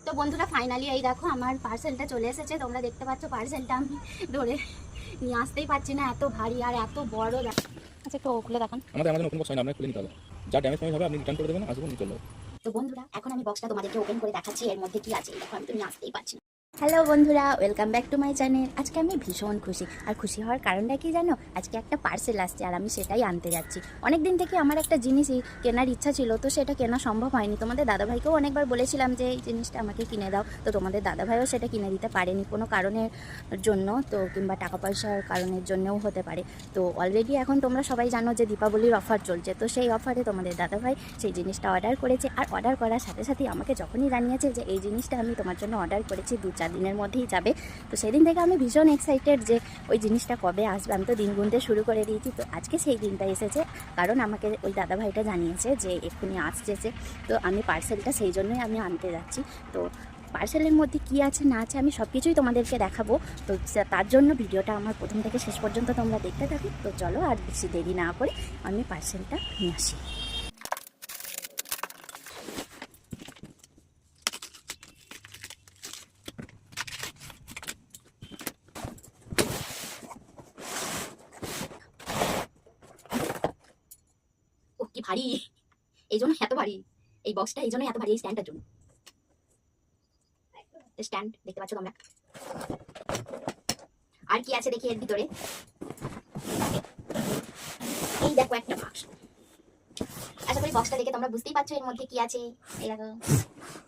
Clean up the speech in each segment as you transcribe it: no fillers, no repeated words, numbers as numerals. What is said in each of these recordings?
তো বন্ধুরা ফাইনালি এই দেখো আমার পার্সেলটা চলে এসেছে। তোমরা দেখতে পাচ্ছ পার্সেলটা আমি ধরে নিয়ে আসতেই পারছি না, এত ভারী আর এত বড়। আচ্ছা একটু খুলে দেখান। আমাদের নতুন বক্স হয় না, আপনাকে খুলে নিতে হবে। যা ড্যামেজ ফাইল হবে আপনি রিটার্ন করে দেবেন, আসবেন নিয়ে চলে যাবেন। তো বন্ধুরা এখন আমি বক্সটা তোমাদেরকে ওপেন করে দেখাচ্ছি এর মধ্যে কি আছে। দেখো আমি তো নিয়ে আসতেই পারছি না। হ্যালো বন্ধুরা, welcome back to my channel. আজকে আমি ভীষণ খুশি, আর খুশি হওয়ার কারণটা কি জানো? আজকে একটা পার্সেল আসছে আর আমি সেটাই আনতে যাচ্ছি। অনেক দিন থেকে আমার একটা জিনিসই কেনার ইচ্ছা ছিল, তো সেটা কেনা সম্ভব হয়নি। তোমাদের দাদাভাইকেও অনেকবার বলেছিলাম যে এই জিনিসটা আমাকে কিনে দাও, তো তোমাদের দাদাভাইও সেটা কিনে দিতে পারেনি কোনো কারণের জন্য, তো কিংবা টাকা পয়সার কারণের জন্যও হতে পারে। তো অলরেডি এখন তোমরা সবাই জানো যে দীপাবলির অফার চলছে, তো সেই অফারে তোমাদের দাদাভাই সেই জিনিসটা অর্ডার করেছে। আর অর্ডার করার সাথে সাথেই আমাকে যখনই জানিয়েছে যে এই জিনিসটা আমি তোমার জন্য অর্ডার করেছি, 2-4 দিনের মধ্যেই যাবে, তো সেদিন থেকে আমি ভীষণ এক্সাইটেড যে ওই জিনিসটা কবে আসবে। আমি তো দিন গুনতে শুরু করে দিয়েছি। তো আজকে সেই দিনটা এসেছে, কারণ আমাকে ওই দাদাভাইটা জানিয়েছে যে এক্ষুনি আসছে। তো আমি পার্সেলটা সেই জন্যই আমি আনতে যাচ্ছি। তো পার্সেলের মধ্যে কী আছে না আছে আমি সব কিছুই তোমাদেরকে দেখাবো। তো তার জন্য ভিডিওটা আমার প্রথম থেকে শেষ পর্যন্ত তোমরা দেখতে থাকো। তো চলো আর বেশি দেরি না করে আমি পার্সেলটা নিয়ে আসি। ও কি ভারী, এই জন্য এত ভারী এই বক্সটা, এই জন্য এত ভারী এই স্ট্যান্ডটার জন্য। স্ট্যান্ড দেখতে পাচ্ছ তোমরা। আর কি আছে দেখি এর ভিতরে। এই দেখো একটা বাক্স। আশা করি বক্সটা দেখে তোমরা বুঝতেই পারছো এর মধ্যে কি আছে। এই দেখো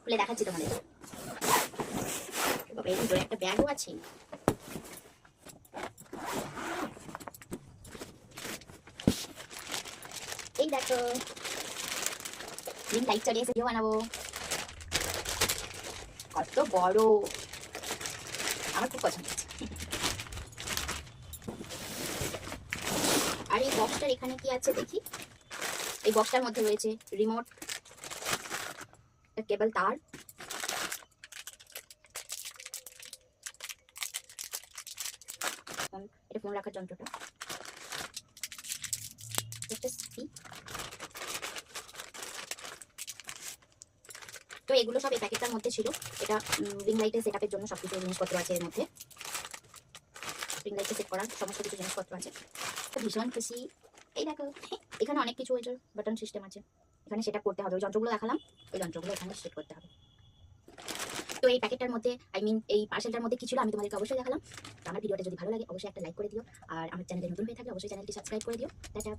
খুলে দেখাচ্ছি তোমাদের। এর ভিতরে একটা ব্যাগও আছে। এই দেখো রিং লাইট চলে এসে বানাবো। কত বড়, আমার খুব পছন্দ হয়েছে। আর এই বক্সটার এখানে কি আছে দেখি। এই বক্সটার মধ্যে রয়েছে রিমোট, কেবল, তার, এটা ফোন রাখার যন্ত্রটা, তো এগুলো সব এই প্যাকেটটার মধ্যে ছিল। এটা রিং লাইটের সেটআপের জন্য সবকিছু জিনিসপত্র আছে এর মধ্যে। রিং লাইটে সেট করার সমস্ত কিছু জিনিসপত্র আছে। তো ভীষণ খুশি। এই দেখো এখানে অনেক কিছু হয়েছে, বাটন সিস্টেম আছে, এখানে সেটআপ করতে হবে। ওই যন্ত্রগুলো দেখালাম, এই যন্ত্রগুলো এখানে সেট করতে হবে। তো এই প্যাকেটটার মধ্যে এই পার্সেলটার মধ্যে কি ছিল আমি তোমাদেরকে অবশ্যই দেখালাম। তো আমার ভিডিওটা যদি ভালো লাগে অবশ্যই একটা লাইক করে দিও, আর আমার চ্যানেলে নতুন হয়ে থাকলে অবশ্যই চ্যানেলটি সাবস্ক্রাইব করে দিও। টাটা।